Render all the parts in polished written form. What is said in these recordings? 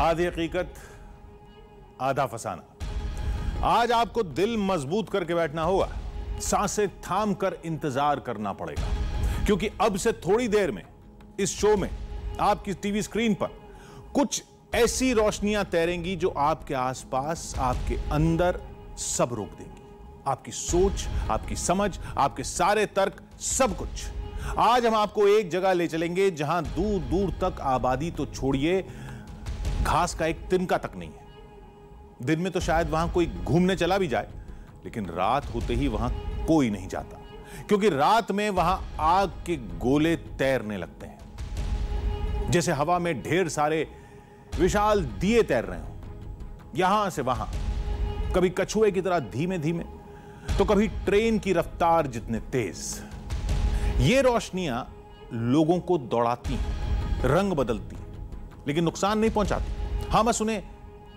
आधी हकीकत आधा फसाना। आज आपको दिल मजबूत करके बैठना होगा, सांसें थाम कर इंतजार करना पड़ेगा, क्योंकि अब से थोड़ी देर में इस शो में आपकी टीवी स्क्रीन पर कुछ ऐसी रोशनियां तैरेंगी जो आपके आसपास, आपके अंदर सब रोक देंगी। आपकी सोच, आपकी समझ, आपके सारे तर्क, सब कुछ। आज हम आपको एक जगह ले चलेंगे जहां दूर दूर तक आबादी तो छोड़िए, घास का एक तिनका तक नहीं है। दिन में तो शायद वहां कोई घूमने चला भी जाए, लेकिन रात होते ही वहां कोई नहीं जाता, क्योंकि रात में वहां आग के गोले तैरने लगते हैं, जैसे हवा में ढेर सारे विशाल दिए तैर रहे हो, यहां से वहां, कभी कछुए की तरह धीमे धीमे, तो कभी ट्रेन की रफ्तार जितने तेज। ये रोशनियां लोगों को दौड़ाती हैं, रंग बदलती हैं, लेकिन नुकसान नहीं पहुंचाती। हां, बस उन्हें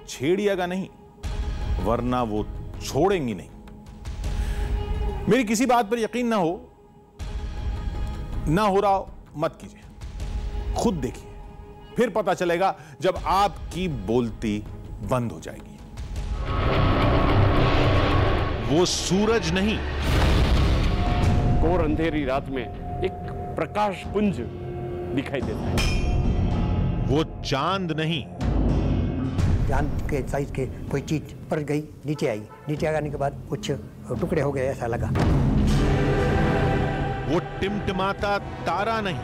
छेड़िएगा नहीं, वरना वो छोड़ेंगी नहीं। मेरी किसी बात पर यकीन ना हो रहा हो, मत कीजिए, खुद देखिए, फिर पता चलेगा जब आपकी बोलती बंद हो जाएगी। वो सूरज नहीं, घोर अंधेरी रात में एक प्रकाश पुंज दिखाई देता है। वो चांद नहीं, चांद के साइज के कोई चीज पर गई, नीचे आई, नीचे आने के बाद कुछ टुकड़े हो गए, ऐसा लगा। वो टिमटिमाता तारा नहीं,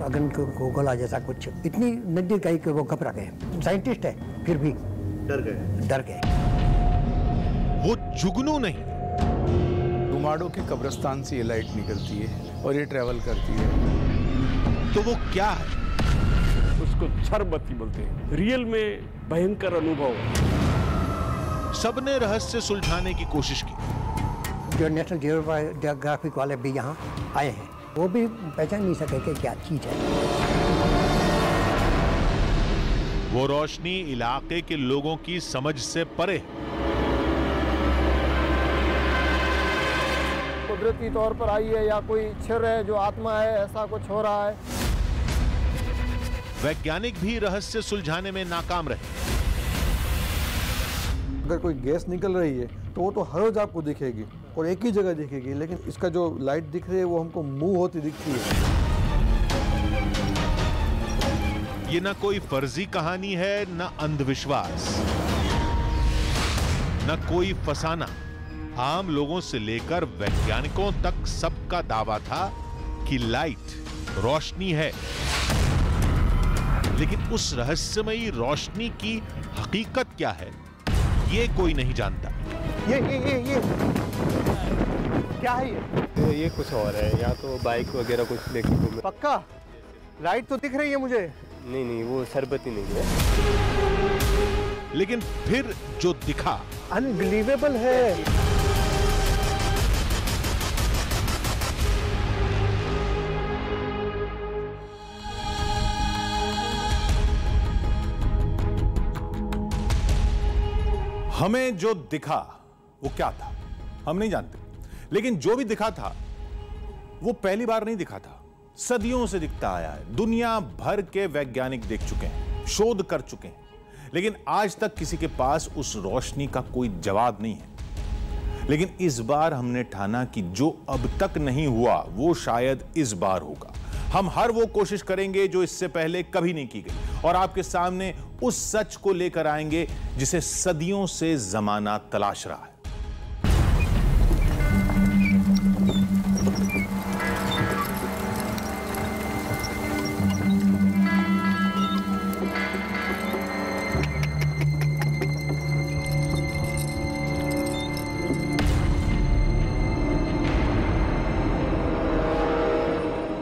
अगन को गोला जैसा कुछ इतनी नजदीक आई कि वो घबरा गए। साइंटिस्ट है फिर भी डर गए। वो जुगनू नहीं, डुमाडो के कब्रिस्तान से ये लाइट निकलती है और ये ट्रेवल करती है। तो वो क्या है? उसको छरबत्ती बोलते हैं। रियल में भयंकर अनुभव। सबने रहस्य सुलझाने की कोशिश की। जो नेशनल जियोग्राफिक वाले भी यहाँ आए हैं, वो भी पहचान नहीं सके कि क्या चीज है। वो रोशनी इलाके के लोगों की समझ से परे। कुदरती तौर पर आई है या कोई छिर है जो आत्मा है, ऐसा कुछ हो रहा है। वैज्ञानिक भी रहस्य सुलझाने में नाकाम रहे। अगर कोई गैस निकल रही है तो वो तो हर रोज आपको दिखेगी और एक ही जगह दिखेगी, लेकिन इसका जो लाइट दिख रही है वो हमको मूव होती दिखती है। ये ना कोई फर्जी कहानी है, ना अंधविश्वास, ना कोई फसाना। आम लोगों से लेकर वैज्ञानिकों तक सबका दावा था कि लाइट रोशनी है, लेकिन उस रहस्यमयी रोशनी की हकीकत क्या है, ये कोई नहीं जानता। ये क्या है? ये कुछ और है, या तो बाइक वगैरह कुछ देखने को। पक्का लाइट तो दिख रही है मुझे। नहीं, वो शरबती नहीं है। लेकिन फिर जो दिखा अनबिलीवेबल है। हमें जो दिखा वो क्या था हम नहीं जानते, लेकिन जो भी दिखा था वो पहली बार नहीं दिखा था, सदियों से दिखता आया है। दुनिया भर के वैज्ञानिक देख चुके हैं, शोध कर चुके हैं, लेकिन आज तक किसी के पास उस रोशनी का कोई जवाब नहीं है। लेकिन इस बार हमने ठाना कि जो अब तक नहीं हुआ वो शायद इस बार होगा। हम हर वो कोशिश करेंगे जो इससे पहले कभी नहीं की गई, और आपके सामने उस सच को लेकर आएंगे जिसे सदियों से जमाना तलाश रहा है।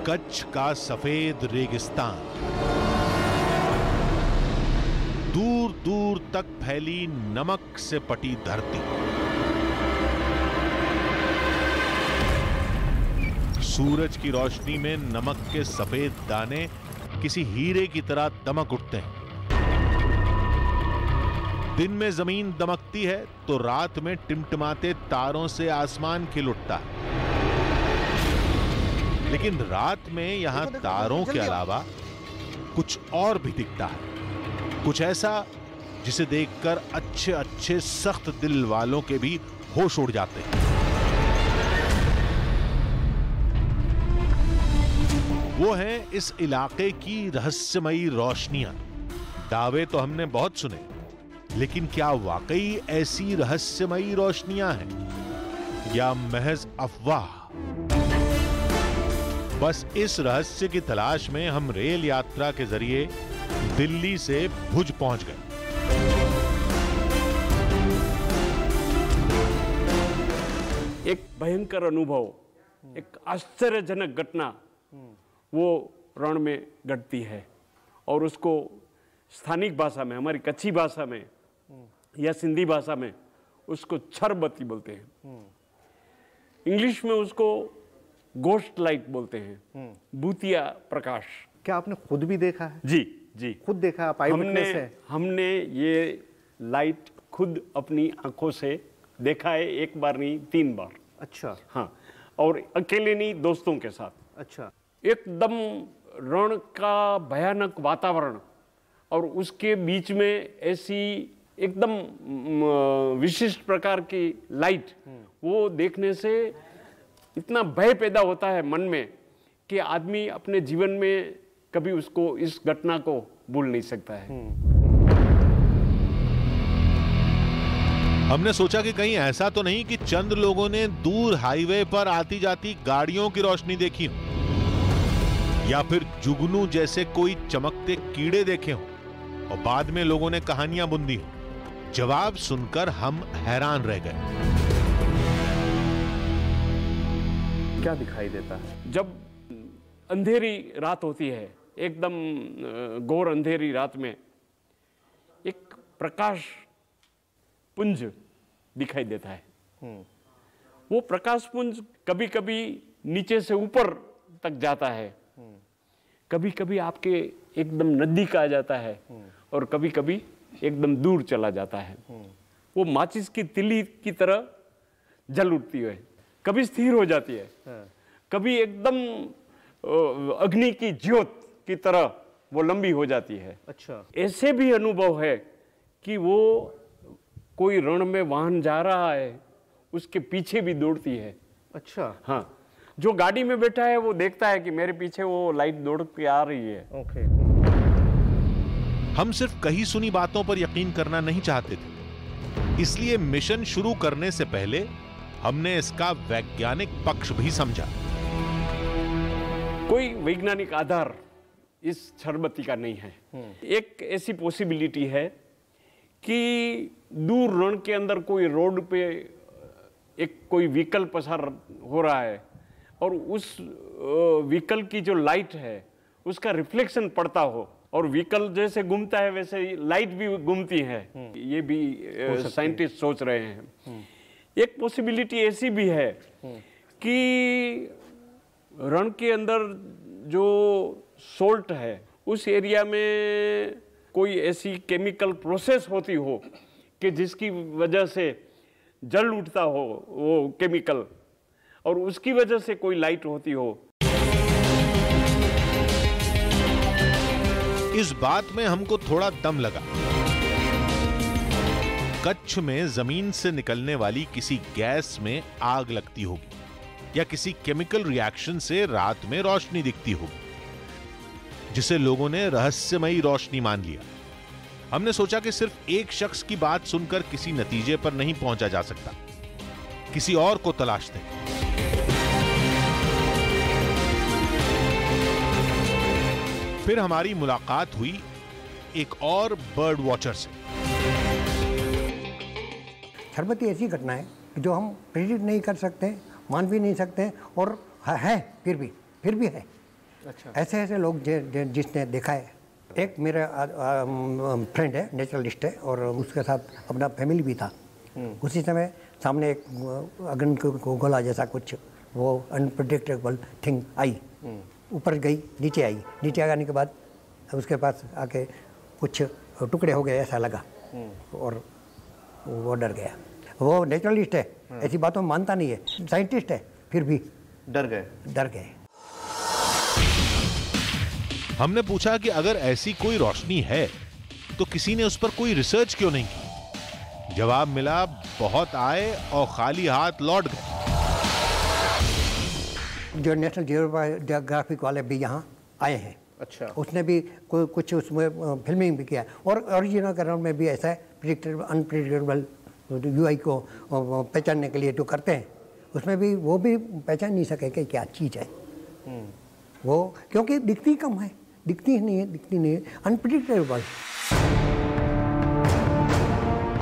कच्छ का सफेद रेगिस्तान, दूर दूर तक फैली नमक से पटी धरती, सूरज की रोशनी में नमक के सफेद दाने किसी हीरे की तरह दमक उठते हैं। दिन में जमीन दमकती है तो रात में टिमटिमाते तारों से आसमान खिल उठता है। लेकिन रात में यहां तारों के अलावा कुछ और भी दिखता है। कुछ ऐसा जिसे देखकर अच्छे अच्छे सख्त दिल वालों के भी होश उड़ जाते हैं। वो हैं इस इलाके की रहस्यमयी रोशनियां। दावे तो हमने बहुत सुने, लेकिन क्या वाकई ऐसी रहस्यमयी रोशनियां हैं या महज अफवाह? बस इस रहस्य की तलाश में हम रेल यात्रा के जरिए दिल्ली से भुज पहुंच गए। एक भयंकर अनुभव, एक आश्चर्यजनक घटना वो रण में घटती है और उसको स्थानिक भाषा में, हमारी कच्छी भाषा में या सिंधी भाषा में उसको छरबत्ती बोलते हैं। इंग्लिश में उसको गोस्ट लाइट बोलते हैं, भूतिया प्रकाश। क्या आपने खुद भी देखा है? जी जी, खुद देखा, आप आईविटनेस है? हमने ये लाइट खुद अपनी आंखों से देखा है, एक बार नहीं 3 बार। अच्छा। हाँ, और अकेले नहीं, दोस्तों के साथ। अच्छा। एकदम रण का भयानक वातावरण और उसके बीच में ऐसी एकदम विशिष्ट प्रकार की लाइट, वो देखने से इतना भय पैदा होता है मन में कि आदमी अपने जीवन में कभी उसको, इस घटना को भूल नहीं सकता है। हमने सोचा कि कहीं ऐसा तो नहीं कि चंद लोगों ने दूर हाईवे पर आती जाती गाड़ियों की रोशनी देखी हो, या फिर जुगनू जैसे कोई चमकते कीड़े देखे हों और बाद में लोगों ने कहानियां बुन दी हो। जवाब सुनकर हम हैरान रह गए। क्या दिखाई देता है? जब अंधेरी रात होती है, एकदम घोर अंधेरी रात में एक प्रकाश पुंज दिखाई देता है। वो प्रकाश पुंज कभी कभी नीचे से ऊपर तक जाता है, कभी कभी आपके एकदम नजदीक आ जाता है और कभी कभी एकदम दूर चला जाता है। वो माचिस की तिली की तरह जल उठती है, कभी स्थिर हो जाती है, कभी एकदम अग्नि की ज्योत की तरह वो लंबी हो जाती है। अच्छा। ऐसे भी अनुभव है कि वो कोई रण में वाहन जा रहा है, उसके पीछे भी दौड़ती है। अच्छा। हाँ, जो गाड़ी में बैठा है वो देखता है कि मेरे पीछे वो लाइट दौड़ के आ रही है। ओके। हम सिर्फ कही सुनी बातों पर यकीन करना नहीं चाहते थे, इसलिए मिशन शुरू करने से पहले हमने इसका वैज्ञानिक पक्ष भी समझा। कोई वैज्ञानिक आधार इस छरबत्ती का नहीं है। एक ऐसी पॉसिबिलिटी है कि दूर रण के अंदर कोई रोड पे एक कोई व्हीकल पसार हो रहा है और उस व्हीकल की जो लाइट है उसका रिफ्लेक्शन पड़ता हो, और व्हीकल जैसे घूमता है वैसे लाइट भी घूमती है। ये भी साइंटिस्ट सोच रहे हैं। एक पॉसिबिलिटी ऐसी भी है कि रण के अंदर जो सोल्ट है उस एरिया में कोई ऐसी केमिकल प्रोसेस होती हो कि जिसकी वजह से जल उठता हो वो केमिकल, और उसकी वजह से कोई लाइट होती हो। इस बात में हमको थोड़ा दम लगा। कच्छ में जमीन से निकलने वाली किसी गैस में आग लगती होगी या किसी केमिकल रिएक्शन से रात में रोशनी दिखती होगी, जिसे लोगों ने रहस्यमयी रोशनी मान लिया। हमने सोचा कि सिर्फ एक शख्स की बात सुनकर किसी नतीजे पर नहीं पहुंचा जा सकता, किसी और को तलाशते हैं। फिर हमारी मुलाकात हुई एक और बर्ड वॉचर से। छरबत्ती ऐसी घटना है जो हम प्रेडिक्ट नहीं कर सकते, मान भी नहीं सकते, और है फिर भी है। अच्छा। ऐसे ऐसे लोग जिसने देखा है। एक मेरा फ्रेंड है, नेचुरलिस्ट है, और उसके साथ अपना फैमिली भी था। उसी समय सामने एक अग्नि को गोला जैसा कुछ वो अनप्रेडिक्टेबल थिंग आई, ऊपर गई, नीचे आई, नीचे आने के बाद उसके पास आके कुछ टुकड़े हो गए ऐसा लगा, और वो डर गया। वो नेचुरलिस्ट है, ऐसी बातों में मानता नहीं है, साइंटिस्ट है, फिर भी डर गए। हमने पूछा कि अगर ऐसी कोई रोशनी है तो किसी ने उस पर कोई रिसर्च क्यों नहीं की? जवाब मिला, बहुत आए और खाली हाथ लौट गए। जो नेशनल जियोग्राफिक वाले भी यहाँ आए हैं। अच्छा। उसने भी कुछ उसमें फिल्मिंग भी किया और ओरिजिनल ग्राउंड में भी ऐसा है, प्रिडिक्टेबल अनप्रिडिक्टेबल यूआई को पहचानने के लिए जो करते हैं, उसमें भी वो भी पहचान नहीं सके कि क्या चीज़ है वो, क्योंकि दिखती कम है, दिखती नहीं है, अनप्रिडिक्टेबल।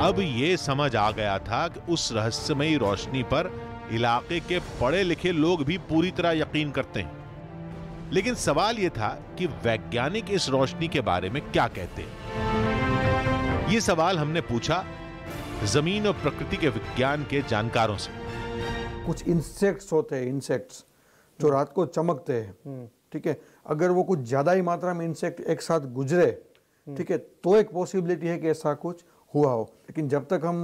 अब ये समझ आ गया था कि उस रहस्यमयी रोशनी पर इलाके के पढ़े लिखे लोग भी पूरी तरह यकीन करते हैं। लेकिन सवाल यह था कि वैज्ञानिक इस रोशनी के बारे में क्या कहते हैं। यह सवाल हमने पूछा जमीन और प्रकृति के विज्ञान के जानकारों से। कुछ इंसेक्ट्स होते हैं, इंसेक्ट्स जो रात को चमकते हैं, ठीक है, अगर वो कुछ ज्यादा ही मात्रा में इंसेक्ट एक साथ गुजरे, ठीक है, तो एक पॉसिबिलिटी है कि ऐसा कुछ हुआ हो। लेकिन जब तक हम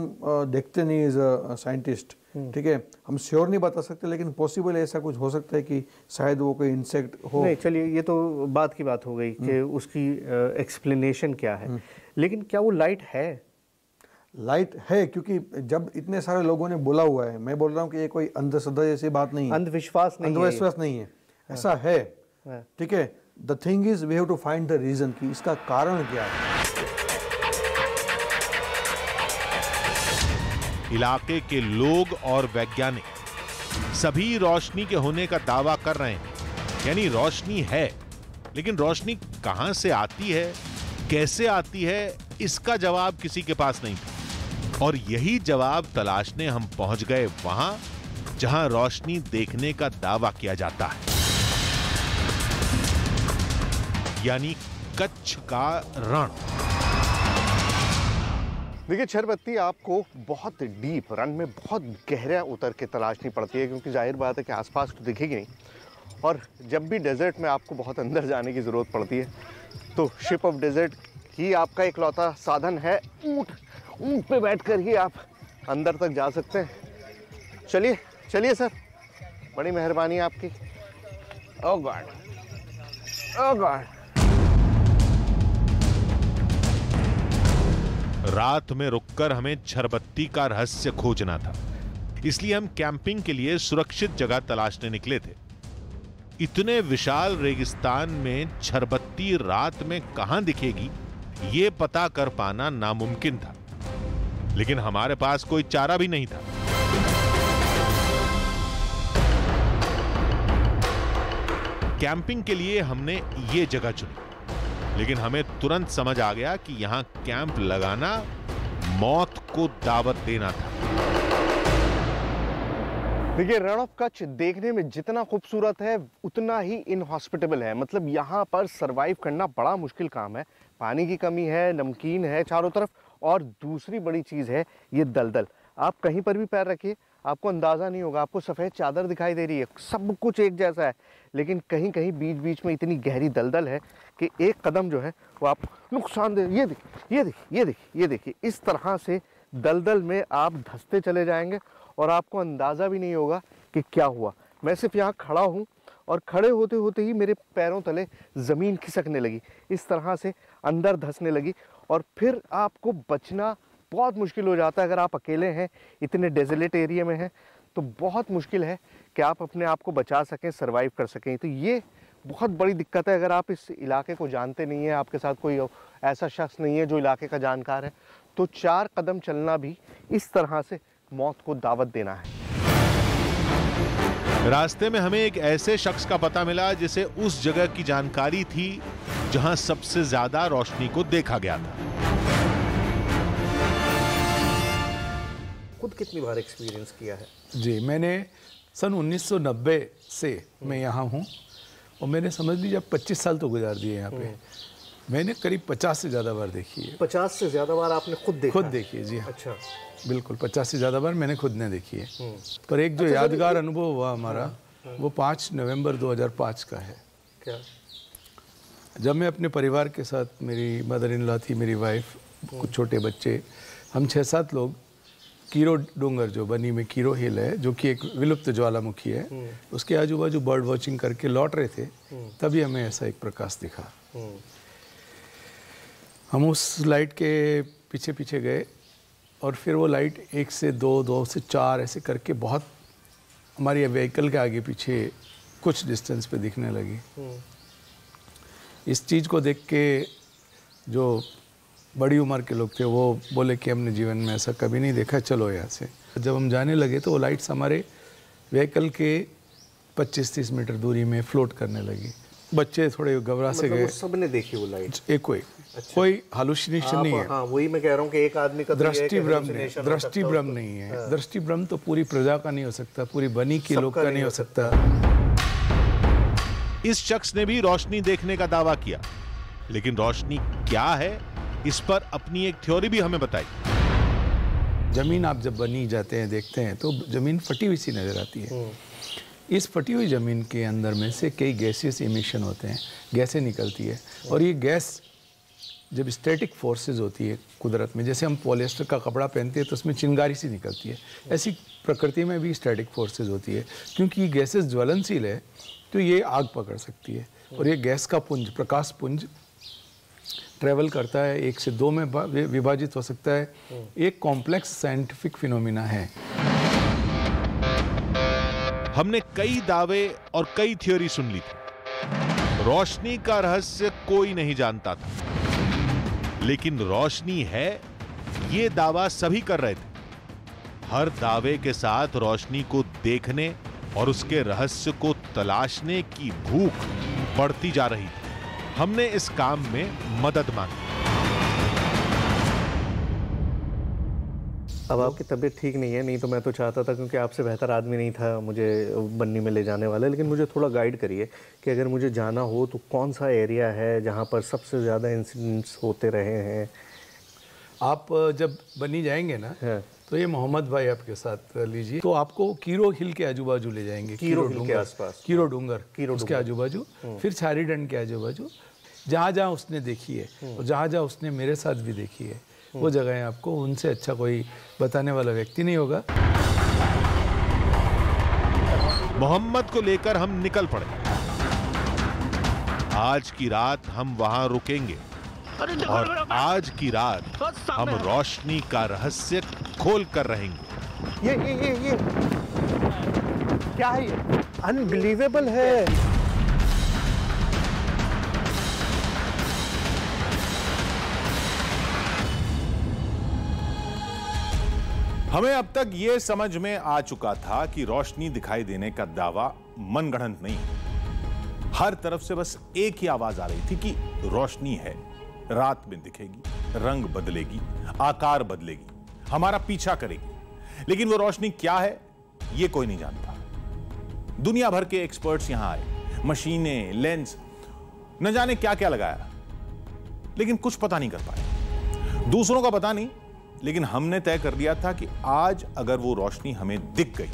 देखते नहीं एज अ साइंटिस्ट, ठीक है, हम श्योर नहीं बता सकते, लेकिन पॉसिबल ऐसा कुछ हो सकता है कि शायद वो कोई इंसेक्ट हो। नहीं, चलिए ये तो बात की बात हो गई कि उसकी एक्सप्लेनेशन क्या है, लेकिन क्या वो लाइट है? लाइट है, क्योंकि जब इतने सारे लोगों ने बोला हुआ है, मैं बोल रहा हूँ कि ये कोई अंधश्रद्धा जैसी बात नहीं है, अंधविश्वास नहीं है, ऐसा है, ठीक है। The thing is we have to find the reason कि इसका कारण क्या है। इलाके के लोग और वैज्ञानिक सभी रोशनी के होने का दावा कर रहे हैं, यानी रोशनी है, लेकिन रोशनी कहां से आती है, कैसे आती है, इसका जवाब किसी के पास नहीं था। और यही जवाब तलाशने हम पहुंच गए वहां जहां रोशनी देखने का दावा किया जाता है, यानी कच्छ का रण। देखिए छरबत्ती आपको बहुत डीप रन में बहुत गहरा उतर के तलाशनी पड़ती है, क्योंकि जाहिर बात है कि आसपास तो दिखेगी नहीं, और जब भी डेजर्ट में आपको बहुत अंदर जाने की ज़रूरत पड़ती है तो शिप ऑफ डेजर्ट ही आपका इकलौता साधन है। ऊंट पे बैठकर ही आप अंदर तक जा सकते हैं। चलिए सर, बड़ी मेहरबानी आपकी। ओह गॉड, ओह गॉड। रात में रुककर हमें छरबत्ती का रहस्य खोजना था, इसलिए हम कैंपिंग के लिए सुरक्षित जगह तलाशने निकले थे। इतने विशाल रेगिस्तान में छरबत्ती रात में कहां दिखेगी, यह पता कर पाना नामुमकिन था, लेकिन हमारे पास कोई चारा भी नहीं था। कैंपिंग के लिए हमने ये जगह चुनी, लेकिन हमें तुरंत समझ आ गया कि यहां कैंप लगाना मौत को दावत देना था। देखिए रण ऑफ कच्छ देखने में जितना खूबसूरत है उतना ही इनहॉस्पिटेबल है। मतलब यहाँ पर सरवाइव करना बड़ा मुश्किल काम है। पानी की कमी है, नमकीन है चारों तरफ, और दूसरी बड़ी चीज़ है ये दलदल। आप कहीं पर भी पैर रखिए आपको अंदाज़ा नहीं होगा, आपको सफ़ेद चादर दिखाई दे रही है, सब कुछ एक जैसा है, लेकिन कहीं कहीं बीच बीच में इतनी गहरी दलदल है कि एक कदम जो है वो आप नुकसानदेह। ये देखिए इस तरह से दलदल में आप धंसते चले जाएंगे और आपको अंदाज़ा भी नहीं होगा कि क्या हुआ। मैं सिर्फ यहाँ खड़ा हूँ और खड़े होते होते ही मेरे पैरों तले ज़मीन खिसकने लगी, इस तरह से अंदर धंसने लगी, और फिर आपको बचना बहुत मुश्किल हो जाता है। अगर आप अकेले हैं, इतने डेजर्ट एरिया में हैं, तो बहुत मुश्किल है कि आप अपने आप को बचा सकें, सरवाइव कर सकें। तो ये बहुत बड़ी दिक्कत है। अगर आप इस इलाके को जानते नहीं हैं, आपके साथ कोई ऐसा शख्स नहीं है जो इलाके का जानकार है, तो 4 कदम चलना भी इस तरह से मौत को दावत देना है। रास्ते में हमें एक ऐसे शख्स का पता मिला जिसे उस जगह की जानकारी थी जहां सबसे ज्यादा रोशनी को देखा गया था। खुद कितनी बार एक्सपीरियंस किया है? जी, मैंने सन 1990 से मैं यहाँ हूँ, और मैंने समझ लीजिए 25 साल तो गुजार दिए यहाँ पे। मैंने करीब 50 से ज़्यादा बार देखी है। 50 से ज़्यादा बार आपने खुद देखा? खुद देखी है जी। अच्छा, बिल्कुल 50 से ज़्यादा बार मैंने खुद ने देखी है। पर एक जो यादगार अनुभव हुआ हमारा, वो 5 नवंबर 2005 का है। क्या? जब मैं अपने परिवार के साथ, मेरी मदर इन लॉ थी, मेरी वाइफ, कुछ छोटे बच्चे, हम 6-7 लोग कीरो डोंगर, जो बनी में कीरो हिल है, जो कि एक विलुप्त ज्वालामुखी है, उसके आजू बाजू बर्ड वॉचिंग करके लौट रहे थे, तभी हमें ऐसा एक प्रकाश दिखा। हम उस लाइट के पीछे पीछे गए और फिर वो लाइट 1 से 2, 2 से 4 ऐसे करके बहुत हमारी व्हीकल के आगे पीछे कुछ डिस्टेंस पे दिखने लगी। इस चीज़ को देख के जो बड़ी उम्र के लोग थे वो बोले कि हमने जीवन में ऐसा कभी नहीं देखा, चलो यहाँ से। जब हम जाने लगे तो वो लाइट्स हमारे व्हीकल के 25-30 मीटर दूरी में फ्लोट करने लगी। बच्चे थोड़े घबरा से गए। सबने देखी वो लाइट? एक कोई हालुसिनेशन नहीं है। हाँ, वही मैं कह रहा हूँ कि एक आदमी का दृष्टि भ्रम नहीं है। दृष्टि भ्रम तो पूरी प्रजा का नहीं हो सकता, पूरी बनी के लोग का नहीं हो सकता। इस शख्स ने भी रोशनी देखने का दावा किया, लेकिन रोशनी क्या है इस पर अपनी एक थ्योरी भी हमें बताई। जमीन आप जब बनी जाते हैं देखते हैं तो जमीन फटी हुई सी नजर आती है। इस फटी हुई ज़मीन के अंदर में से कई गैसेस इमिशन होते हैं, गैसें निकलती है। और ये गैस जब स्टैटिक फोर्सेस होती है कुदरत में, जैसे हम पॉलिएस्टर का कपड़ा पहनते हैं तो उसमें चिंगारी सी निकलती है, ऐसी प्रकृति में भी स्टैटिक फोर्सेस होती है। क्योंकि ये गैसेस ज्वलनशील है तो ये आग पकड़ सकती है। और ये गैस का पुंज, प्रकाश पुंज ट्रेवल करता है, 1 से 2 में विभाजित हो सकता है। एक कॉम्प्लेक्स साइंटिफिक फिनोमिना है। हमने कई दावे और कई थ्योरी सुन ली थी। रोशनी का रहस्य कोई नहीं जानता था, लेकिन रोशनी है ये दावा सभी कर रहे थे। हर दावे के साथ रोशनी को देखने और उसके रहस्य को तलाशने की भूख बढ़ती जा रही थी। हमने इस काम में मदद मांगी। अब आपकी तबीयत ठीक नहीं है, नहीं तो मैं तो चाहता था, क्योंकि आपसे बेहतर आदमी नहीं था मुझे बन्नी में ले जाने वाला, लेकिन मुझे थोड़ा गाइड करिए कि अगर मुझे जाना हो तो कौन सा एरिया है जहाँ पर सबसे ज़्यादा इंसिडेंट्स होते रहे हैं। आप जब बन्नी जाएंगे ना तो ये मोहम्मद भाई आपके साथ लीजिए, तो आपको कीरो हिल के आजू बाजू ले जाएंगे। कीरो हिल के आसपास, कीरो डूंगर उसके आजू बाजू, फिर छारीडंड के आजू बाजू, जहाँ जहाँ उसने देखी है और जहाँ जहाँ उसने मेरे साथ भी देखी है वो जगह आपको, उनसे अच्छा कोई बताने वाला व्यक्ति नहीं होगा। मोहम्मद को लेकर हम निकल पड़े। आज की रात हम वहां रुकेंगे और आज की रात हम रोशनी का रहस्य खोल कर रहेंगे। ये क्या है? ये अनबिलीवेबल है। हमें अब तक यह समझ में आ चुका था कि रोशनी दिखाई देने का दावा मनगढ़ंत नहीं है। हर तरफ से बस एक ही आवाज आ रही थी कि रोशनी है, रात में दिखेगी, रंग बदलेगी, आकार बदलेगी, हमारा पीछा करेगी। लेकिन वो रोशनी क्या है ये कोई नहीं जानता। दुनिया भर के एक्सपर्ट्स यहां आए, मशीनें, लेंस, न जाने क्या क्या लगाया, लेकिन कुछ पता नहीं कर पाए। दूसरों का पता नहीं, लेकिन हमने तय कर लिया था कि आज अगर वो रोशनी हमें दिख गई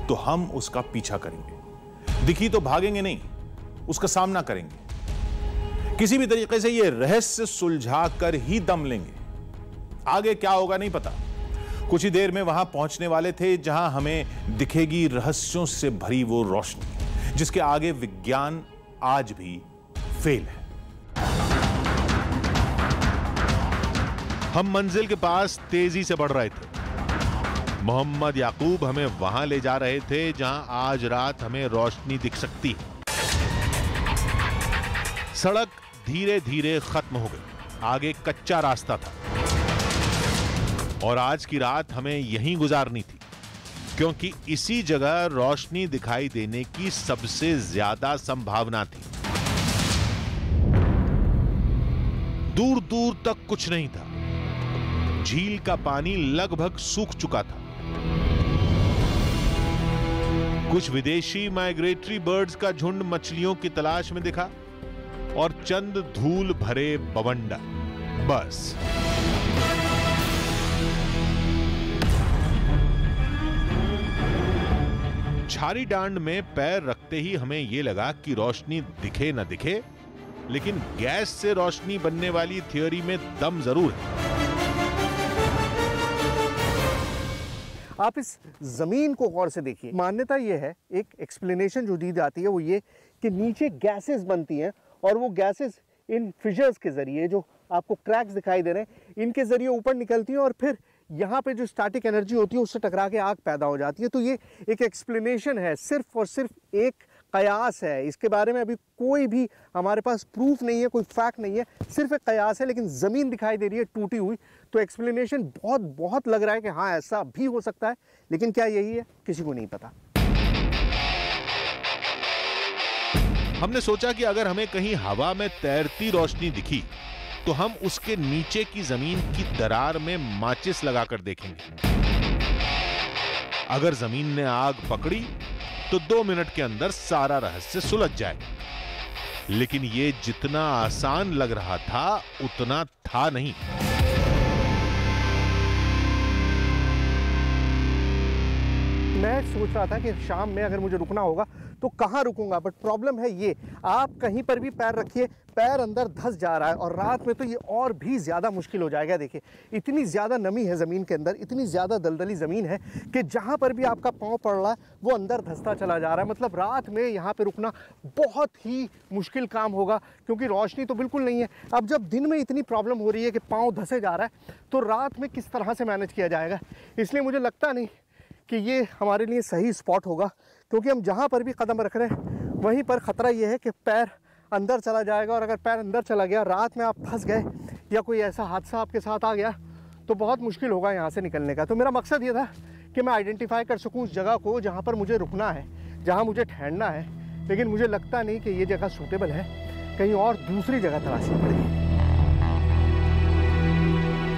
तो हम उसका पीछा करेंगे। दिखी तो भागेंगे नहीं, उसका सामना करेंगे। किसी भी तरीके से ये रहस्य सुलझा कर ही दम लेंगे। आगे क्या होगा नहीं पता। कुछ ही देर में वहां पहुंचने वाले थे जहां हमें दिखेगी रहस्यों से भरी वो रोशनी, जिसके आगे विज्ञान आज भी फेल है। हम मंजिल के पास तेजी से बढ़ रहे थे। मोहम्मद याकूब हमें वहां ले जा रहे थे जहां आज रात हमें रोशनी दिख सकती है। सड़क धीरे धीरे खत्म हो गई, आगे कच्चा रास्ता था और आज की रात हमें यहीं गुजारनी थी, क्योंकि इसी जगह रोशनी दिखाई देने की सबसे ज्यादा संभावना थी। दूर दूर तक कुछ नहीं था। झील का पानी लगभग सूख चुका था। कुछ विदेशी माइग्रेटरी बर्ड्स का झुंड मछलियों की तलाश में दिखा और चंद धूल भरे बवंडर, बस। छारी डांड में पैर रखते ही हमें यह लगा कि रोशनी दिखे न दिखे, लेकिन गैस से रोशनी बनने वाली थ्योरी में दम जरूर है। आप इस जमीन को गौर से देखिए। मान्यता यह है, एक एक्सप्लेनेशन जो दी जाती है वो ये कि नीचे गैसेस बनती हैं और वो गैसेस इन फिशर्स के ज़रिए, जो आपको क्रैक्स दिखाई दे रहे हैं, इनके ज़रिए ऊपर निकलती हैं और फिर यहाँ पे जो स्टैटिक एनर्जी होती है उससे टकरा के आग पैदा हो जाती है। तो ये एक एक्सप्लेनेशन है, सिर्फ और सिर्फ एक कयास है। इसके बारे में अभी कोई भी हमारे पास प्रूफ नहीं है, कोई फैक्ट नहीं है, सिर्फ एक कयास है। लेकिन ज़मीन दिखाई दे रही है टूटी हुई, तो एक्सप्लेनेशन बहुत बहुत लग रहा है कि हाँ ऐसा भी हो सकता है। लेकिन क्या यही है, किसी को नहीं पता। हमने सोचा कि अगर हमें कहीं हवा में तैरती रोशनी दिखी तो हम उसके नीचे की जमीन की दरार में माचिस लगाकर देखेंगे। अगर जमीन ने आग पकड़ी तो 2 मिनट के अंदर सारा रहस्य सुलझ जाएगा। लेकिन यह जितना आसान लग रहा था उतना था नहीं। मैं सोच रहा था कि शाम में अगर मुझे रुकना होगा तो कहाँ रुकूंगा, बट प्रॉब्लम है ये, आप कहीं पर भी पैर रखिए, पैर अंदर धंस जा रहा है। और रात में तो ये और भी ज़्यादा मुश्किल हो जाएगा। देखिए इतनी ज़्यादा नमी है ज़मीन के अंदर, इतनी ज़्यादा दलदली ज़मीन है कि जहाँ पर भी आपका पाँव पड़ रहा है वो अंदर धंसता चला जा रहा है। मतलब रात में यहाँ पे रुकना बहुत ही मुश्किल काम होगा, क्योंकि रोशनी तो बिल्कुल नहीं है। अब जब दिन में इतनी प्रॉब्लम हो रही है कि पाँव धंसे जा रहा है, तो रात में किस तरह से मैनेज किया जाएगा। इसलिए मुझे लगता नहीं कि ये हमारे लिए सही स्पॉट होगा, क्योंकि हम जहाँ पर भी कदम रख रहे हैं वहीं पर ख़तरा ये है कि पैर अंदर चला जाएगा। और अगर पैर अंदर चला गया, रात में आप फंस गए या कोई ऐसा हादसा आपके साथ आ गया, तो बहुत मुश्किल होगा यहाँ से निकलने का। तो मेरा मकसद ये था कि मैं आइडेंटिफाई कर सकूँ उस जगह को जहाँ पर मुझे रुकना है, जहाँ मुझे ठहरना है। लेकिन मुझे लगता नहीं कि ये जगह सूटेबल है, कहीं और दूसरी जगह तलाशनी पड़ेगी।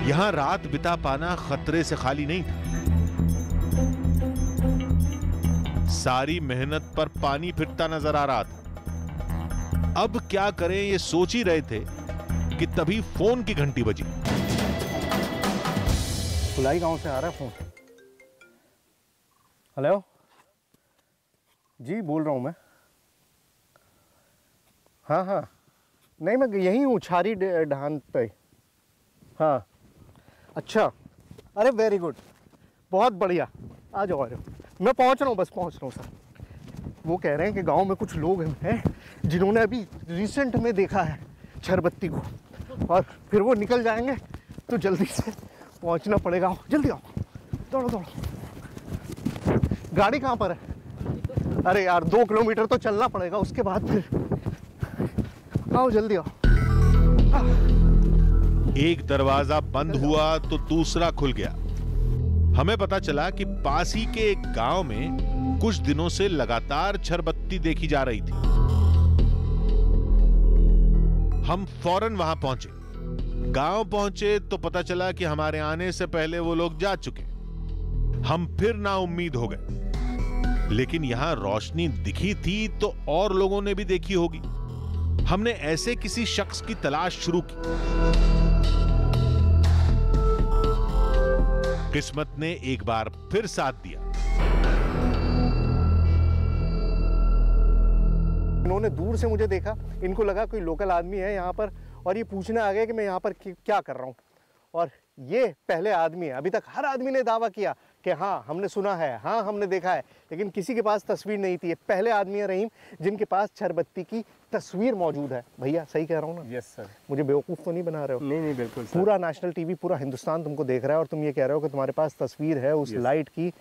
यहां रात बिता पाना खतरे से खाली नहीं था। सारी मेहनत पर पानी फिरता नजर आ रहा था। अब क्या करें ये सोच ही रहे थे कि तभी फोन की घंटी बजी। खुलाई गांव से आ रहा है फोन। हेलो जी, बोल रहा हूं मैं। हाँ हाँ, नहीं मैं यहीं हूँ, छारी ढान पे। हाँ अच्छा, अरे वेरी गुड, बहुत बढ़िया, आ जाओ आ जाओ। मैं पहुँच रहा हूँ, बस पहुँच रहा हूँ सर। वो कह रहे हैं कि गांव में कुछ लोग हैं जिन्होंने अभी रिसेंट में देखा है छरबत्ती को, और फिर वो निकल जाएंगे, तो जल्दी से पहुँचना पड़ेगा। जल्दी आओ, दौड़ो दौड़ो। गाड़ी कहाँ पर है? अरे यार 2 किलोमीटर तो चलना पड़ेगा, उसके बाद फिर आओ, जल्दी आओ। एक दरवाजा बंद हुआ तो दूसरा खुल गया। हमें पता चला कि पास ही के एक गांव में कुछ दिनों से लगातार छरबत्ती देखी जा रही थी। हम फौरन वहां पहुंचे। गांव पहुंचे तो पता चला कि हमारे आने से पहले वो लोग जा चुके। हम फिर नाउम्मीद हो गए। लेकिन यहां रोशनी दिखी थी तो और लोगों ने भी देखी होगी। हमने ऐसे किसी शख्स की तलाश शुरू की। किस्मत ने एक बार फिर साथ दिया। इन्होंने दूर से मुझे देखा, इनको लगा कोई लोकल आदमी है यहाँ पर, और ये पूछने आ गए कि मैं यहाँ पर क्या कर रहा हूँ। और ये पहले आदमी है। अभी तक हर आदमी ने दावा किया कि हाँ हमने सुना है, हाँ हमने देखा है, लेकिन किसी के पास तस्वीर नहीं थी। ये पहले आदमी है रहीम जिनके पास छरबत्ती की तस्वीर मौजूद है। भैया सही कह रहा हूँ ना? Yes sir. मुझे बेवकूफ़ तो नहीं बना रहे हो? नहीं नहीं बिल्कुल सर। पूरा नेशनल टीवी, पूरा हिंदुस्तान तुमको देख रहा है, और तुम ये कह रहे हो कि तुम्हारे पास तस्वीर है उस लाइट की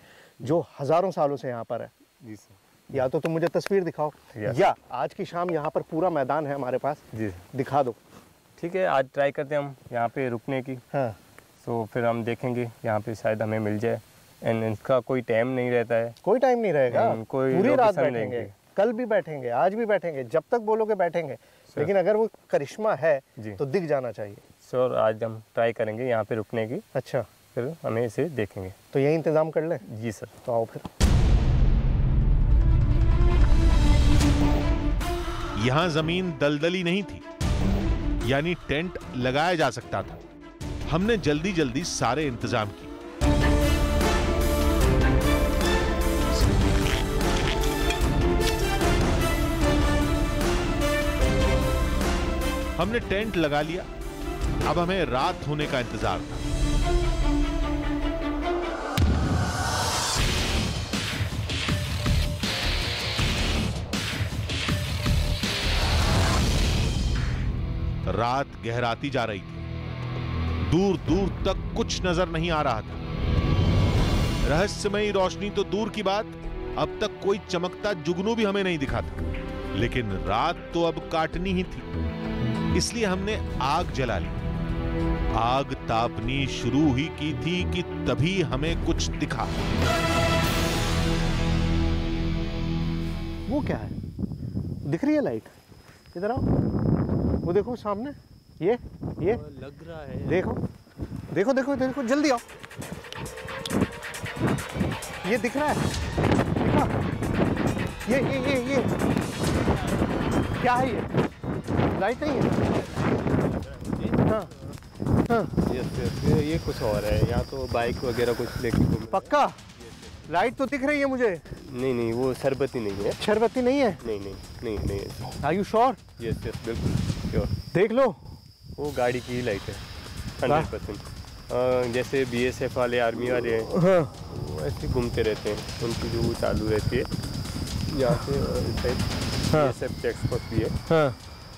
जो हज़ारों सालों से यहाँ पर है। जी सर। या तो तुम मुझे तस्वीर दिखाओ, या आज की शाम यहाँ पर पूरा मैदान है हमारे पास, जी दिखा दो। ठीक है, आज ट्राई करते हैं हम यहाँ पे रुकने की। हाँ, तो फिर हम देखेंगे यहाँ पे शायद हमें मिल जाए। एंड इनका कोई टाइम नहीं रहता है। कोई टाइम नहीं रहेगा, कोई पूरी रात location बैठेंगे, देंगे। कल भी बैठेंगे, आज भी बैठेंगे, जब तक बोलोगे बैठेंगे। लेकिन अगर वो करिश्मा है जी। तो दिख जाना चाहिए। सर आज हम ट्राई करेंगे यहाँ पे रुकने की, अच्छा, फिर हमें इसे देखेंगे। तो यही इंतजाम कर लें? जी सर। तो आओ फिर। यहां जमीन दलदली नहीं थी, यानी टेंट लगाया जा सकता था। हमने जल्दी जल्दी सारे इंतजाम किए। हमने टेंट लगा लिया। अब हमें रात होने का इंतजार था। रात गहराती जा रही थी। दूर दूर तक कुछ नजर नहीं आ रहा था। रहस्यमयी रोशनी तो दूर की बात, अब तक कोई चमकता जुगनू भी हमें नहीं दिखा था। लेकिन रात तो अब काटनी ही थी, इसलिए हमने आग जला ली। आग तापनी शुरू ही की थी कि तभी हमें कुछ दिखा। वो क्या है? दिख रही है लाइट? इधर आओ, वो देखो सामने, ये लग रहा है। देखो देखो देखो देखो, जल्दी आओ। ये दिख रहा है, दिखा? ये क्या है? ये लाइट नहीं है? हाँ हाँ, ये कुछ और है, यहाँ तो बाइक वगैरह कुछ लेके घूम। पक्का लाइट तो दिख रही है मुझे। नहीं, वो शरबती नहीं है। शरबती नहीं है? नहीं। Are you sure? यस बिल्कुल श्योर। देख लो, वो गाड़ी की ही लाइट है 100%। जैसे BSF वाले, आर्मी वाले हैं, हाँ, वो ऐसे घूमते रहते हैं, उनकी जो चालू रहती है। यहाँ से BSF चेक पोस्ट भी है, हाँ।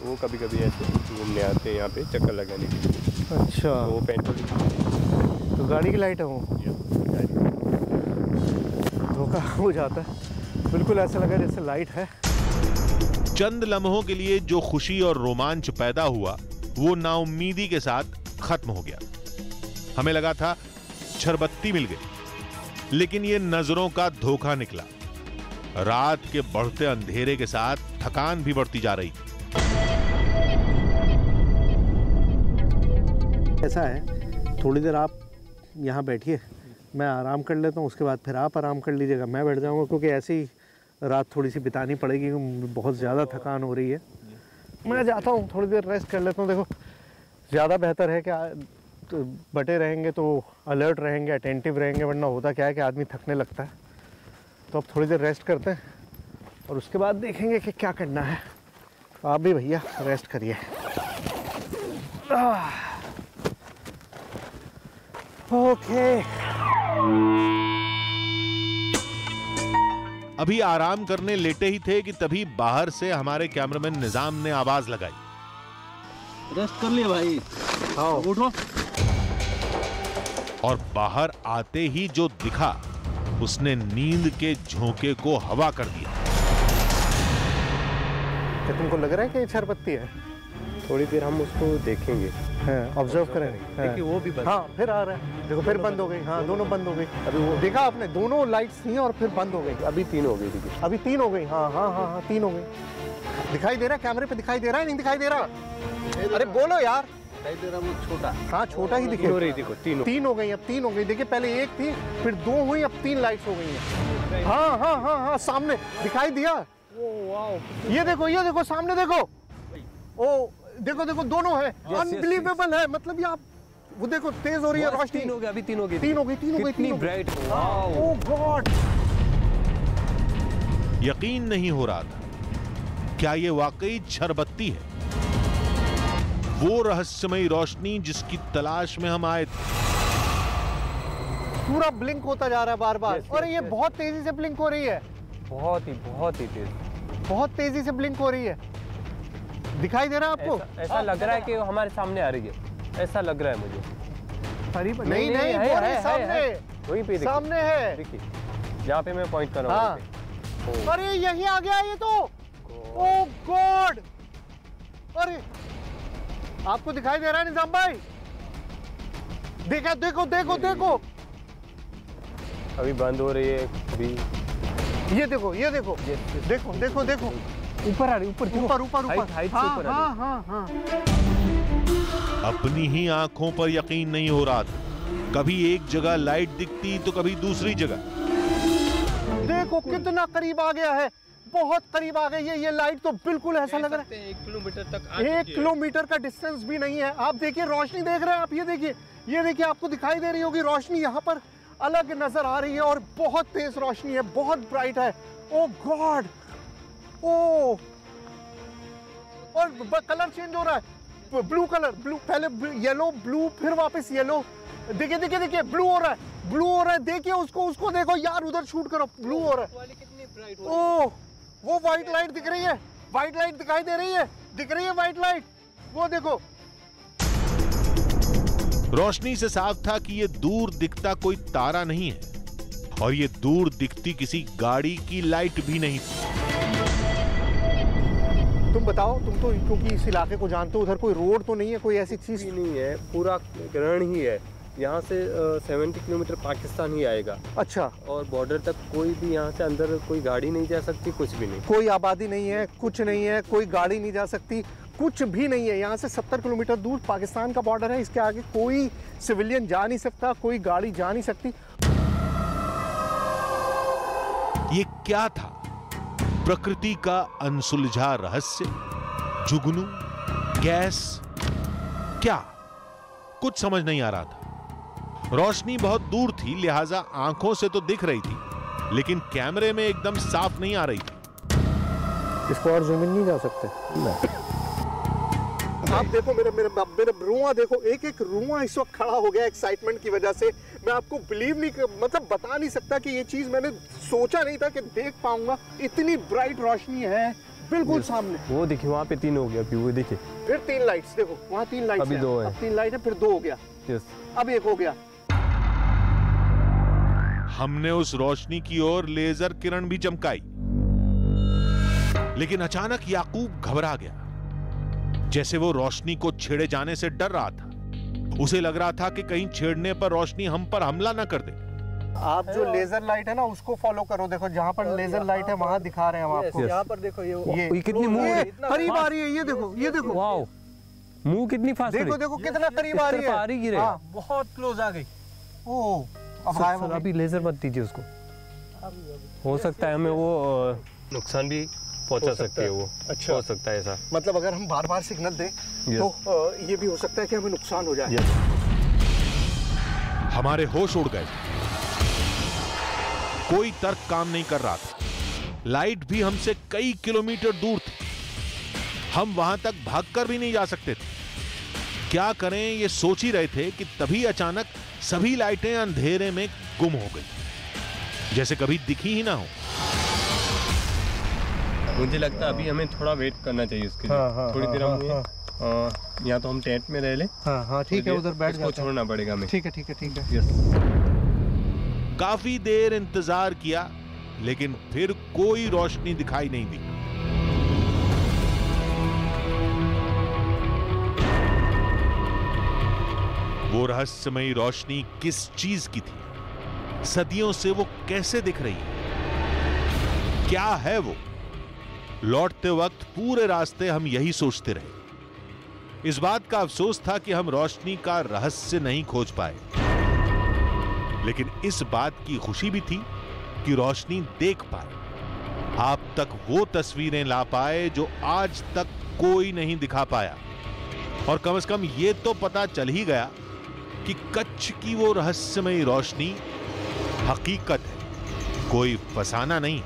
वो कभी कभी ऐसे घूमने आते हैं यहाँ पे चक्कर लगाने के लिए। अच्छा, वो पेट्रोलिंग तो गाड़ी की लाइट है वो। धोखा हो जाता है, बिल्कुल ऐसा लगा जैसे लाइट है। चंद लम्हों के लिए जो खुशी और रोमांच पैदा हुआ वो नाउम्मीदी के साथ खत्म हो गया। हमें लगा था शरबत्ती मिल गई, लेकिन ये नजरों का धोखा निकला। रात के बढ़ते अंधेरे के साथ थकान भी बढ़ती जा रही थी। ऐसा है, थोड़ी देर आप यहाँ बैठिए, मैं आराम कर लेता हूँ, उसके बाद फिर आप आराम कर लीजिएगा। मैं बैठ जाऊँगा क्योंकि ऐसी रात थोड़ी सी बितानी पड़ेगी, बहुत ज़्यादा थकान हो रही है। मैं जाता हूँ, थोड़ी देर रेस्ट कर लेता हूँ। देखो, ज़्यादा बेहतर है कि तो बटे रहेंगे तो अलर्ट रहेंगे, अटेंटिव रहेंगे, वरना होता क्या है कि आदमी थकने लगता है। तो अब थोड़ी देर रेस्ट करते हैं और उसके बाद देखेंगे कि क्या करना है। आप भी भैया रेस्ट करिए। ओके। अभी आराम करने लेटे ही थे कि तभी बाहर से हमारे कैमरामैन निजाम ने आवाज लगाई। रेस्ट कर लिया भाई, हाँ उठो। और बाहर आते ही जो दिखा उसने नींद के झोंके को हवा कर दिया। क्या तुमको लग रहा है कि ये शरबत्ती है? थोड़ी देर हम उसको देखेंगे, ऑब्जर्व करेंगे। देखिए वो भी बंद। हाँ, फिर आ रहा है, देखो फिर बंद हो गई। हाँ, दोनों बंद हो गई। अभी वो देखा आपने, दोनों लाइट्स थी और फिर बंद हो गई। अभी 3 हो गई थी। अभी 3 हो गई। हाँ, 3 हो गई। दिखाई दे रहा है कैमरे पे? दिखाई दे रहा है? नहीं दिखाई दे रहा? अरे बोलो यार। छोटा, हाँ छोटा ही दिखे। हो रही देखो, 3 हो गई, अब 3 हो गई। देखिए पहले 1 थी, फिर 2 हुई, अब 3 लाइट्स हो गई हैं। हाँ, सामने दिखाई दिया। ये देखो सामने देखो। ओ देखो दोनों है। अनबिलीवेबल है, मतलब ये आप वो देखो, तेज हो रही है रोशनी। 3 हो गई, अभी 3 हो गई। 3 हो गई। कितनी ब्राइट। ओह गॉड, यकीन नहीं हो रहा था, क्या ये वाकई शरबत्ती है? वो रहस्यमयी रोशनी जिसकी तलाश में हम आए थे। पूरा ब्लिंक होता जा रहा है बार-बार, और ये बहुत तेजी से ब्लिंक हो रही है। बहुत ही तेज, बहुत तेजी से ब्लिंक हो रही है। दिखाई दे रहा है आपको? ऐसा लग रहा है कि हमारे सामने आ रही है, ऐसा लग रहा है मुझे। नहीं, है, सामने, वहीं पे सामने है। देखिए, जहाँ पे मैं पॉइंट कर रहा हूँ। अरे यही आ गया ये तो। ओह गॉड, अरे आपको दिखाई दे रहा है निजाम भाई? देखो। अभी बंद हो रही है। अभी ये देखो। ऊपर आ रही, ऊपर। हाँ। अपनी ही आंखों पर यकीन नहीं हो रहा था। कभी एक जगह लाइट दिखती तो कभी दूसरी जगह। देखो कितना करीब आ गया है, बहुत करीब आ गई है ये लाइट तो। बिल्कुल ऐसा लग रहा है 1 किलोमीटर तक। 1 किलोमीटर का डिस्टेंस भी नहीं है। आप देखिए रोशनी देख रहे हैं आप, ये देखिए आपको दिखाई दे रही होगी रोशनी, यहाँ पर अलग नजर आ रही है और बहुत तेज रोशनी है, बहुत ब्राइट है। ओह गॉड, ओह, और कलर चेंज हो रहा है। ब्लू कलर, पहले येलो, ब्लू, फिर वापस येलो। देखिए ब्लू हो रहा है। देखिए उसको देखो यार, उधर शूट करो, ब्लू हो रहा है। ओह, वो व्हाइट लाइट दिख रही है, व्हाइट लाइट दिखाई दे रही है, व्हाइट लाइट। वो देखो। रोशनी से साफ था कि यह दूर दिखता कोई तारा नहीं है और यह दूर दिखती किसी गाड़ी की लाइट भी नहीं थी। तुम बताओ, तुम तो क्योंकि इस इलाके को जानते हो, उधर कोई रोड तो नहीं है, कोई ऐसी चीज नहीं है, पूरा रण ही है। यहाँ से 70 किलोमीटर पाकिस्तान ही आएगा। अच्छा। और बॉर्डर तक कोई भी यहाँ से अंदर कोई गाड़ी नहीं जा सकती, कुछ भी नहीं। कोई आबादी नहीं है, कुछ नहीं है, कोई गाड़ी नहीं जा सकती, कुछ भी नहीं है। यहाँ से 70 किलोमीटर दूर पाकिस्तान का बॉर्डर है, इसके आगे कोई सिविलियन जा नहीं सकता, कोई गाड़ी जा नहीं सकती। ये क्या था? प्रकृति का अनसुलझा रहस्य, जुगनू, गैस, क्या? कुछ समझ नहीं आ रहा था। रोशनी बहुत दूर थी, लिहाजा आंखों से तो दिख रही थी, लेकिन कैमरे में एकदम साफ नहीं आ रही थी। इसको और जूम इन नहीं जा सकते? आप देखो, मेरा रुआं देखो, एक एक रुआं इस वक्त खड़ा हो गया एक्साइटमेंट की वजह से। मैं आपको बिलीव नहीं, मतलब बता नहीं सकता कि ये चीज मैंने सोचा नहीं था कि देख पाऊंगा। इतनी ब्राइट रोशनी है बिल्कुल सामने। वो देखिए, वहाँ पे 3 हो गया, वो देखिए। फिर 3 लाइट्स, देखो वहाँ 3 लाइट्स अभी 2 है। अब 3 लाइट है, फिर 2 हो गया। यस। अब 1 हो गया। हमने उस रोशनी की ओर लेजर किरण भी चमकाई, लेकिन अचानक याकूब घबरा गया, जैसे वो रोशनी को छेड़े जाने से डर रहा था। उसे लग रहा था कि कहीं छेड़ने पर रोशनी हम पर हमला न कर दे। आप जो लेजर लाइट है ना, उसको फॉलो करो। देखो जहाँ पर लेजर लाइट है वहाँ दिखा रहे हैं हम आपको। यहाँ पर देखो, ये कितनी मूव करीब आ रही है, ये देखो, ये देखो। वाओ, मूव कितनी फास्ट। देखो देखो कितना करीब आ रही है। आ रही गिरे। बहुत क्लोज आ गई। ओ, सर अभी लेजर मत दीजिए उसको, हो सकता है हमें वो नुकसान भी पहुंचा सकती है वो। अच्छा, हो सकता है ऐसा। मतलब अगर हम बार बार सिग्नल दें तो ये भी हो सकता है कि हमें नुकसान हो जाए। हमारे होश उड़ गए। कोई तर्क काम नहीं कर रहा था। लाइट भी हमसे कई किलोमीटर दूर थी, हम वहां तक भागकर भी नहीं जा सकते थे। क्या करें ये सोच ही रहे थे कि तभी अचानक सभी लाइटें अंधेरे में गुम हो गई, जैसे कभी दिखी ही ना हो। मुझे लगता है अभी हमें थोड़ा वेट करना चाहिए उसके लिए। थोड़ी देर हम या तो हम टेंट में रह ले। हाँ ठीक है, उधर बैठ जाते हैं। छोड़ना पड़ेगा हमें। ठीक है ठीक है ठीक है। यस। काफी देर इंतजार किया, लेकिन फिर कोई रोशनी दिखाई नहीं दी। वो रहस्यमयी रोशनी किस चीज की थी? सदियों से वो कैसे दिख रही है? क्या है वो? लौटते वक्त पूरे रास्ते हम यही सोचते रहे। इस बात का अफसोस था कि हम रोशनी का रहस्य नहीं खोज पाए, लेकिन इस बात की खुशी भी थी कि रोशनी देख पाए, आप तक वो तस्वीरें ला पाए जो आज तक कोई नहीं दिखा पाया। और कम से कम ये तो पता चल ही गया कि कच्छ की वो रहस्यमयी रोशनी हकीकत है, कोई फसाना नहीं।